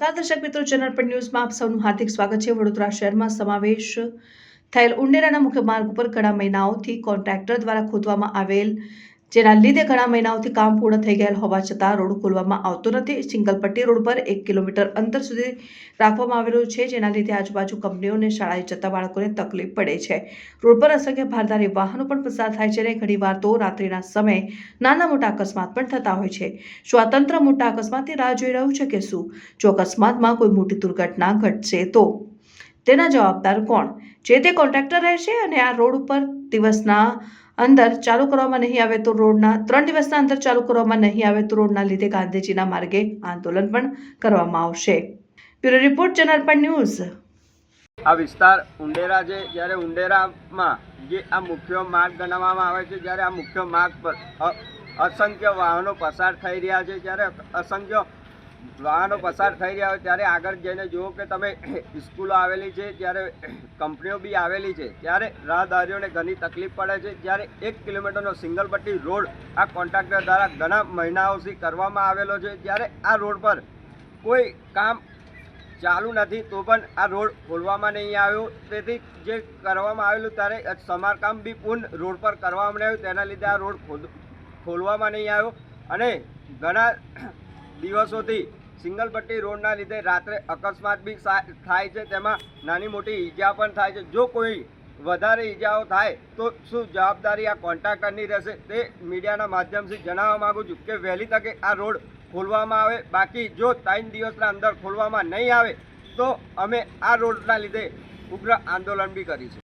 દર્શક મિત્રો, ચેનલ પર ન્યૂઝમાં આપ સૌનું હાર્દિક સ્વાગત છે। વડોદરા શહેરમાં સમાવેશ થયેલ ઉંડેરાના મુખ્ય માર્ગ ઉપર ઘણા મહિનાઓથી કોન્ટ્રાક્ટર દ્વારા ખોદવામાં આવેલ, જેના લીધે ઘણા મહિનાઓથી કામ પૂર્ણ થઈ ગયેલ હોવા છતાં રોડ ખોલવામાં આવતો નથી। સિંગલપટ્ટી રોડ પર 1 કિલોમીટર અંતર સુધી રાખવામાં આવેલો છે, જેના લીધે આજુબાજુ કંપનીઓને શાળાએ જતા બાળકોને તકલીફ પડે છે। રોડ પર અસંખ્ય ભારદારી વાહનો પણ પસાર થાય છે અને ઘણીવાર તો રાત્રિના સમયે નાના મોટા અકસ્માત પણ થતા હોય છે। શું આ તંત્ર મોટા અકસ્માતની રાહ જોઈ રહ્યું છે કે શું? જો અકસ્માતમાં કોઈ મોટી દુર્ઘટના ઘટશે તો તેના જવાબદાર કોણ? જે તે કોન્ટ્રાક્ટર રહેશે અને આ રોડ ઉપર દિવસના અંદર ચાલુ કરવામાં નહીં આવે તો રોડના 3 દિવસના અંદર ચાલુ કરવામાં નહીં આવે તો રોડના લીધે ગાંધીજીના માર્ગે આંદોલન પણ કરવામાં આવશે। બ્યુરો રિપોર્ટ, ચેનલ પર ન્યૂઝ। આ વિસ્તાર ઉંડેરા છે, જ્યારે ઉંડેરામાં જે આ મુખ્ય માર્ગ ગણવામાં આવે છે, જ્યારે આ મુખ્ય માર્ગ પર અસંખ્ય વાહનો પસાર થઈ રહ્યા છે। જ્યારે અસંખ્ય વાહનો પસાર થઈ રહ્યા હોય ત્યારે આગળ જઈને જુઓ કે તમે સ્કૂલો આવેલી છે, ત્યારે કંપનીઓ બી આવેલી છે, ત્યારે રાહદારીઓને ઘણી તકલીફ પડે છે। જ્યારે 1 કિલોમીટરનો સિંગલ પટ્ટી રોડ આ કોન્ટ્રાક્ટર દ્વારા ઘણા મહિનાઓથી કરવામાં આવેલો છે, જ્યારે આ રોડ પર કોઈ કામ ચાલુ નથી તો પણ આ રોડ ખોલવામાં નહીં આવ્યો। તેથી જે કરવામાં આવેલું ત્યારે સમારકામ બી પૂર્ણ રોડ પર કરવામાં નહીં આવ્યું, તેના લીધે આ રોડ ખોલવામાં નહીં આવ્યો અને ઘણા દિવસોથી સિંગલ પટ્ટી રોડના લીધે રાત્રે અકસ્માત બી થાય છે, તેમાં નાની મોટી ઈજા પણ થાય છે। જો કોઈ વધારે ઈજાઓ થાય તો શું જવાબદારી આ કોન્ટ્રાક્ટરની રહેશે તે મીડિયાના માધ્યમથી જણાવવા માગું છું કે વહેલી તકે આ રોડ ખોલવામાં આવે। બાકી જો 3 દિવસના અંદર ખોલવામાં નહીં આવે તો અમે આ રોડના લીધે ઉગ્ર આંદોલન બી કરીશું।